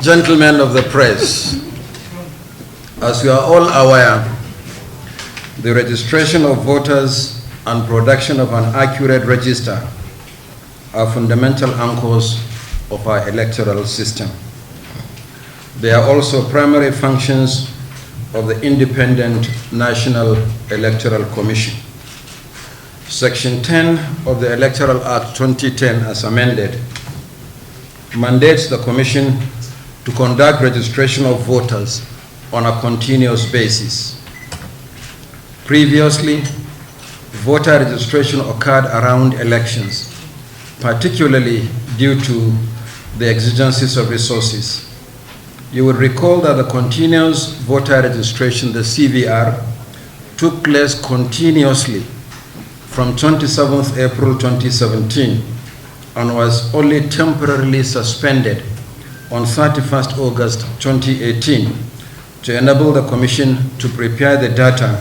Gentlemen of the press, as you are all aware, the registration of voters and production of an accurate register are fundamental anchors of our electoral system. They are also primary functions of the Independent National Electoral Commission. Section 10 of the Electoral Act 2010 as amended mandates the Commission to conduct registration of voters on a continuous basis. Previously, voter registration occurred around elections, particularly due to the exigencies of resources. You will recall that the continuous voter registration, the CVR, took place continuously from 27th April 2017 and was only temporarily suspended on 31st August 2018 to enable the Commission to prepare the data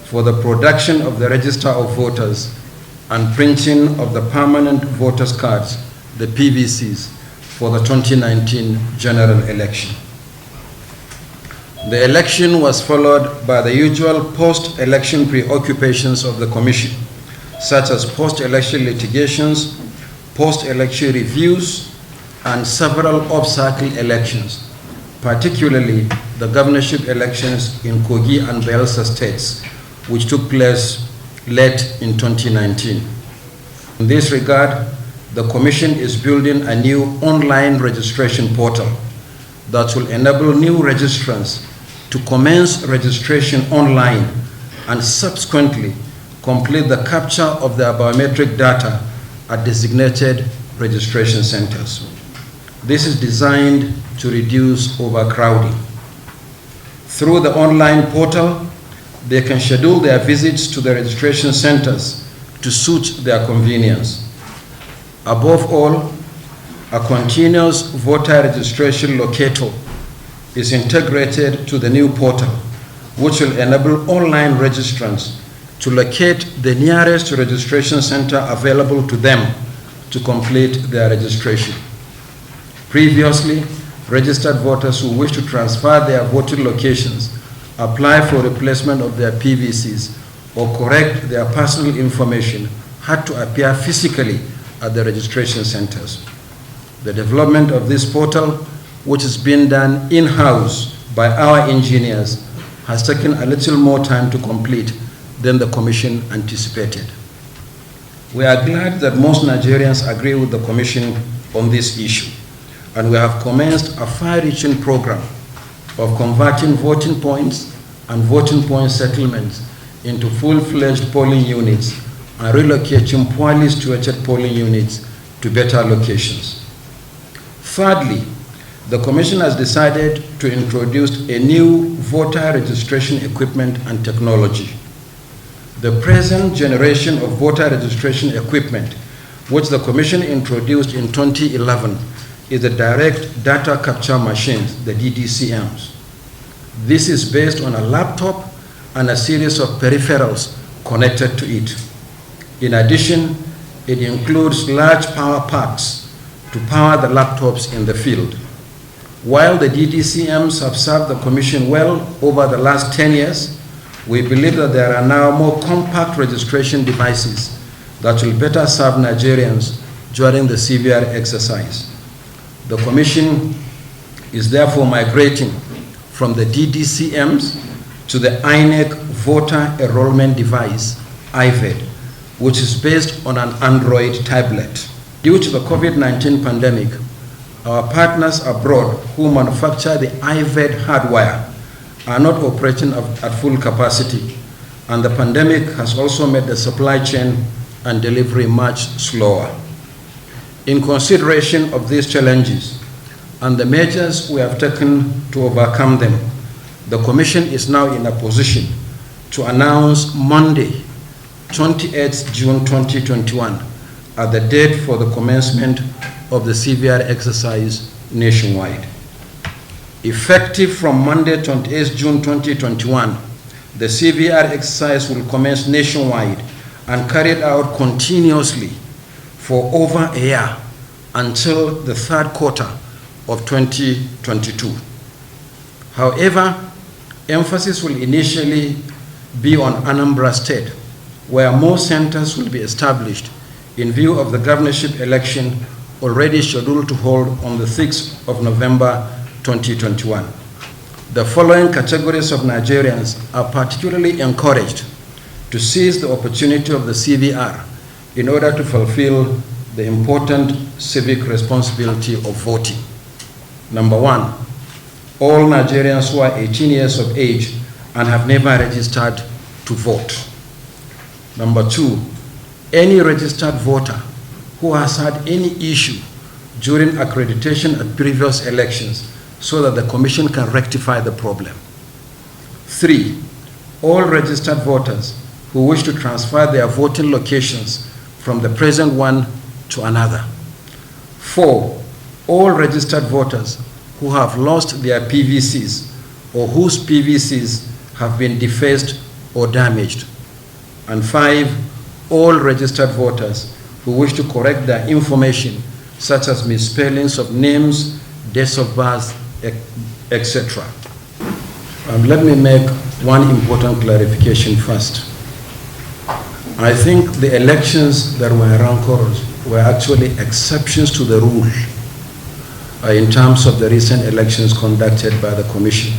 for the production of the register of voters and printing of the permanent voters cards, the PVCs, for the 2019 general election. The election was followed by the usual post-election preoccupations of the Commission, such as post-election litigations, post-election reviews, and several off-cycle elections, particularly the governorship elections in Kogi and Bayelsa states, which took place late in 2019. In this regard, the Commission is building a new online registration portal that will enable new registrants to commence registration online and subsequently complete the capture of their biometric data at designated registration centers. This is designed to reduce overcrowding. Through the online portal, they can schedule their visits to the registration centers to suit their convenience. Above all, a continuous voter registration locator is integrated to the new portal, which will enable online registrants to locate the nearest registration center available to them to complete their registration. Previously, registered voters who wish to transfer their voting locations, apply for replacement of their PVCs, or correct their personal information had to appear physically at the registration centers. The development of this portal, which is being done in-house by our engineers, has taken a little more time to complete than the Commission anticipated. We are glad that most Nigerians agree with the Commission on this issue, and we have commenced a far-reaching program of converting voting points and voting point settlements into full-fledged polling units and relocating poorly situated polling units to better locations. Thirdly, the Commission has decided to introduce a new voter registration equipment and technology. The present generation of voter registration equipment, which the Commission introduced in 2011, is the direct data capture machines, the DDCMs. This is based on a laptop and a series of peripherals connected to it. In addition, it includes large power packs to power the laptops in the field. While the DDCMs have served the Commission well over the last 10 years, we believe that there are now more compact registration devices that will better serve Nigerians during the CVR exercise. The Commission is therefore migrating from the DDCMs to the INEC voter enrollment device, IVED, which is based on an Android tablet. Due to the COVID-19 pandemic, our partners abroad who manufacture the IVED hardware are not operating at full capacity, and the pandemic has also made the supply chain and delivery much slower. In consideration of these challenges and the measures we have taken to overcome them, the Commission is now in a position to announce Monday, 28th June 2021, at the date for the commencement of the CVR exercise nationwide. Effective from Monday, 28th June 2021, the CVR exercise will commence nationwide and carried out continuously for over a year until the third quarter of 2022. However, emphasis will initially be on Anambra State, where more centers will be established in view of the governorship election already scheduled to hold on the 6th of November 2021. The following categories of Nigerians are particularly encouraged to seize the opportunity of the CVR in order to fulfill the important civic responsibility of voting. Number one, all Nigerians who are 18 years of age and have never registered to vote. Number two, any registered voter who has had any issue during accreditation at previous elections so that the Commission can rectify the problem. Three, all registered voters who wish to transfer their voting locations from the present one to another. Four, all registered voters who have lost their PVCs or whose PVCs have been defaced or damaged. And five, all registered voters who wish to correct their information, such as misspellings of names, dates of birth, etc. Let me make one important clarification first. I think the elections that were rancorous were actually exceptions to the rule in terms of the recent elections conducted by the Commission.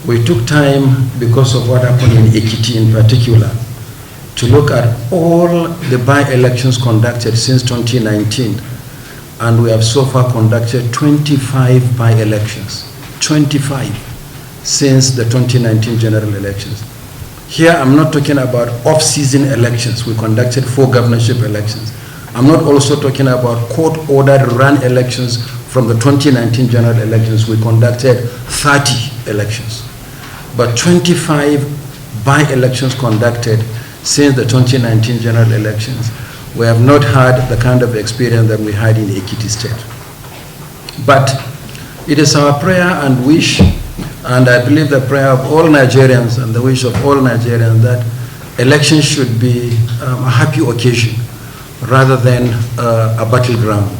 We took time, because of what happened in Ekiti in particular, to look at all the by-elections conducted since 2019, and we have so far conducted 25 by-elections, 25 since the 2019 general elections. Here I'm not talking about off-season elections. We conducted 4 governorship elections. I'm not also talking about court-ordered run elections from the 2019 general elections. We conducted 30 elections. But 25 by-elections conducted since the 2019 general elections. We have not had the kind of experience that we had in Ekiti State. But it is our prayer and wish, and I believe the prayer of all Nigerians and the wish of all Nigerians, that elections should be a happy occasion rather than a battleground.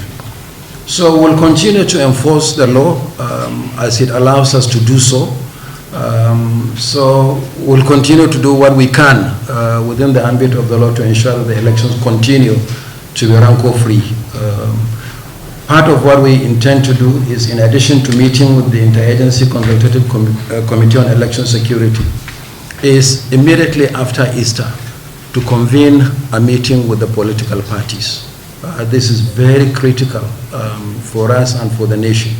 So we'll continue to enforce the law as it allows us to do so. So we'll continue to do what we can within the ambit of the law to ensure that the elections continue to be rancor-free. Part of what we intend to do is, in addition to meeting with the Interagency Consultative Committee on Election Security, is immediately after Easter to convene a meeting with the political parties. This is very critical for us and for the nation.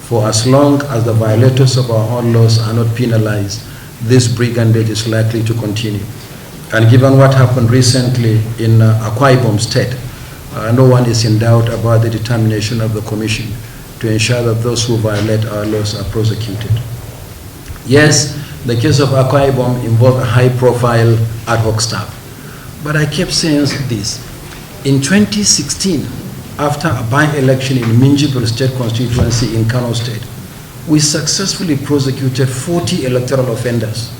For as long as the violators of our own laws are not penalized, this brigandage is likely to continue. And given what happened recently in Akwa Ibom State, no one is in doubt about the determination of the Commission to ensure that those who violate our laws are prosecuted. Yes, the case of Akwa Ibom involved a high-profile ad hoc staff. But I kept saying this. In 2016, after a by-election in Minjibir State constituency in Kano State, we successfully prosecuted 40 electoral offenders.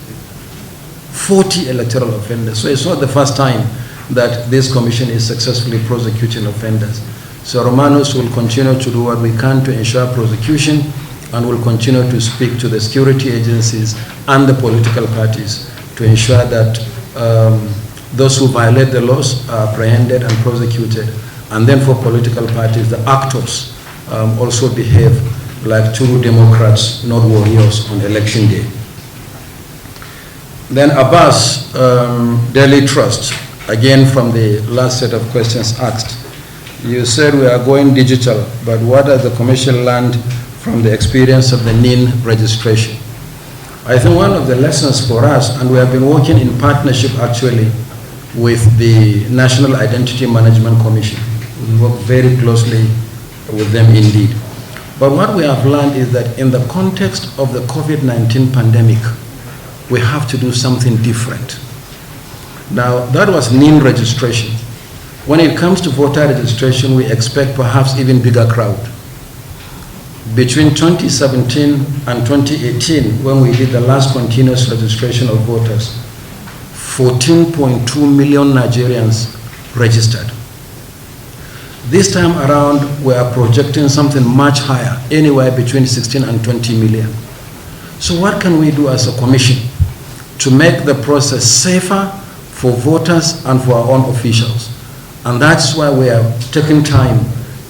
40 electoral offenders. So it's not the first time that this commission is successfully prosecuting offenders. So Romanus will continue to do what we can to ensure prosecution, and will continue to speak to the security agencies and the political parties to ensure that those who violate the laws are apprehended and prosecuted. And then for political parties, the actors also behave like true democrats, not warriors on election day. Then Abbas, Daily Trust, again from the last set of questions asked. You said we are going digital, but what has the Commission learned from the experience of the NIN registration? I think one of the lessons for us, and we have been working in partnership actually with the National Identity Management Commission. We work very closely with them indeed. But what we have learned is that in the context of the COVID-19 pandemic, we have to do something different. Now, that was NIN registration. When it comes to voter registration, we expect perhaps even bigger crowd. Between 2017 and 2018, when we did the last continuous registration of voters, 14.2 million Nigerians registered. This time around, we are projecting something much higher, anywhere between 16 and 20 million. So what can we do as a commission to make the process safer for voters and for our own officials? And that's why we are taking time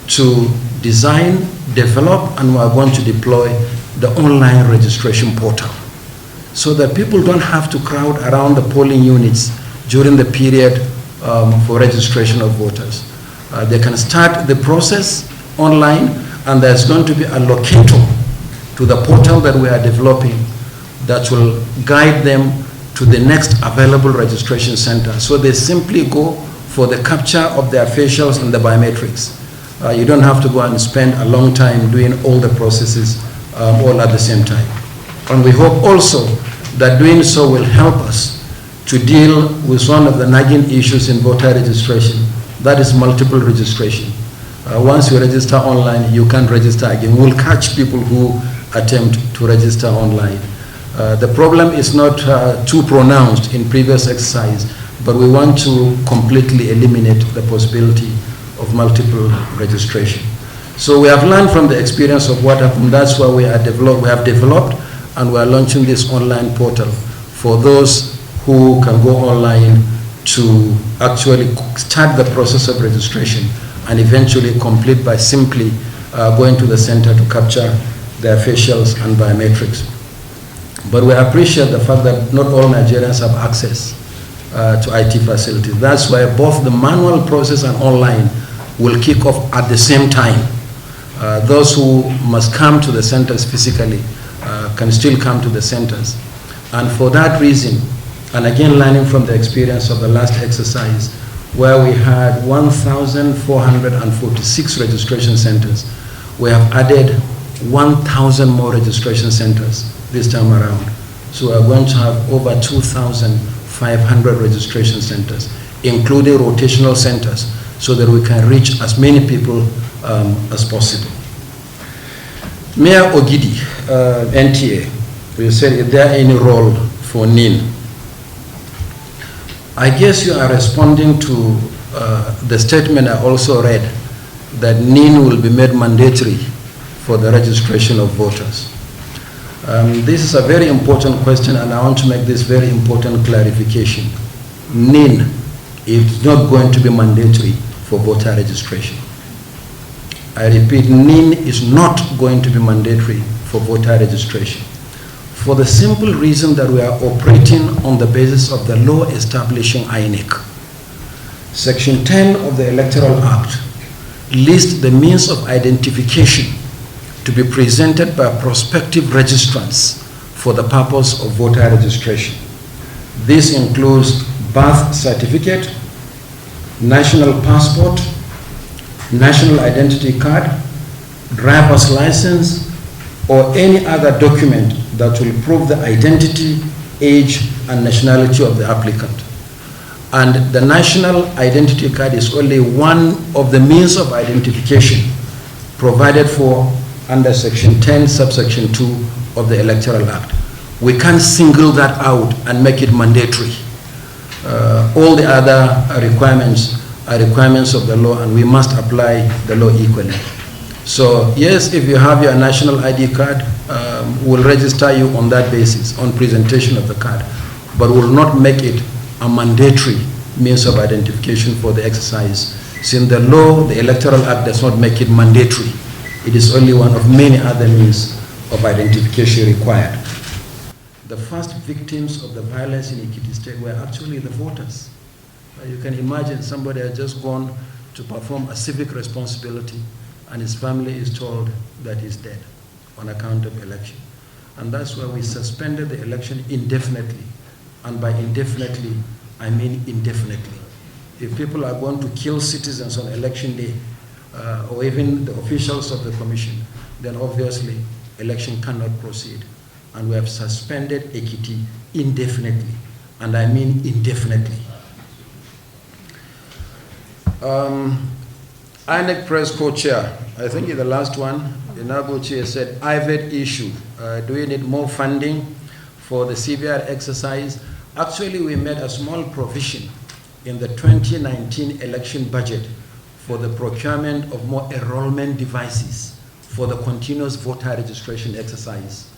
to design, develop, and we are going to deploy the online registration portal so that people don't have to crowd around the polling units during the period for registration of voters. They can start the process online, and there's going to be a locator to the portal that we are developing that will guide them to the next available registration center. So they simply go for the capture of their facials and the biometrics. You don't have to go and spend a long time doing all the processes all at the same time. And we hope also that doing so will help us to deal with one of the nagging issues in voter registration, that is multiple registration. Once you register online, you can't register again. We'll catch people who attempt to register online. The problem is not too pronounced in previous exercise, but we want to completely eliminate the possibility of multiple registration. So we have learned from the experience of what happened. That's why we have developed and we are launching this online portal for those who can go online to actually start the process of registration and eventually complete by simply going to the center to capture their facials and biometrics. But we appreciate the fact that not all Nigerians have access to IT facilities. That's why both the manual process and online will kick off at the same time. Those who must come to the centers physically can still come to the centers. And for that reason, and again learning from the experience of the last exercise, where we had 1,446 registration centers, we have added 1,000 more registration centers this time around. So we are going to have over 2,500 registration centers, including rotational centers, so that we can reach as many people as possible. Mayor Ogidi, NTA, we said, is there any role for NIN? I guess you are responding to the statement I also read, that NIN will be made mandatory for the registration of voters. This is a very important question, and I want to make this very important clarification. NIN is not going to be mandatory for voter registration. I repeat, NIN is not going to be mandatory for voter registration, for the simple reason that we are operating on the basis of the law establishing INEC. Section 10 of the Electoral Act lists the means of identification to be presented by prospective registrants for the purpose of voter registration. This includes birth certificate, national passport, national identity card, driver's license, or any other document that will prove the identity, age, and nationality of the applicant. And the national identity card is only one of the means of identification provided for under Section 10, subsection 2 of the Electoral Act. We can't single that out and make it mandatory. All the other requirements are requirements of the law, and we must apply the law equally. So yes, if you have your national ID card, we'll register you on that basis, on presentation of the card, but will not make it a mandatory means of identification for the exercise. Since the law, the Electoral Act, does not make it mandatory. It is only one of many other means of identification required. The first victims of the violence in Ekiti State were actually the voters. You can imagine somebody had just gone to perform a civic responsibility, and his family is told that he's dead on account of election. And that's why we suspended the election indefinitely. And by indefinitely, I mean indefinitely. If people are going to kill citizens on election day, or even the officials of the commission, then obviously election cannot proceed. And we have suspended Ekiti indefinitely, and I mean indefinitely. INEC Press Co-Chair, I think in the last one, Inabuchi said, IVET issue, do we need more funding for the CVR exercise? Actually, we made a small provision in the 2019 election budget for the procurement of more enrollment devices for the continuous voter registration exercise.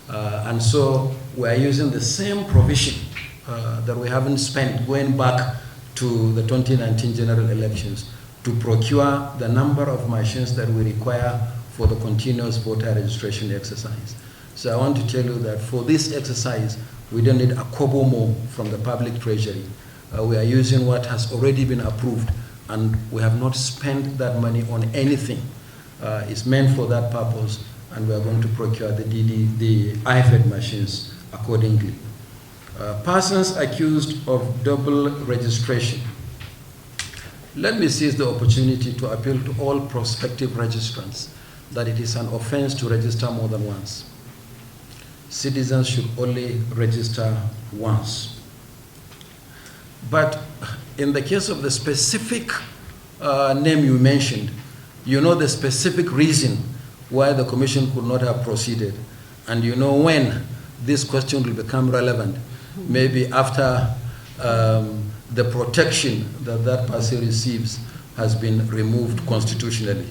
And so we are using the same provision that we haven't spent going back to the 2019 general elections to procure the number of machines that we require for the continuous voter registration exercise. So I want to tell you that for this exercise, we don't need a kobo more from the public treasury. We are using what has already been approved, and we have not spent that money on anything. It's meant for that purpose, and we are going to procure the IFED machines accordingly. Persons accused of double registration. Let me seize the opportunity to appeal to all prospective registrants that it is an offense to register more than once. Citizens should only register once. But in the case of the specific name you mentioned, you know the specific reason why the Commission could not have proceeded, and you know when this question will become relevant, maybe after the protection that that person receives has been removed constitutionally.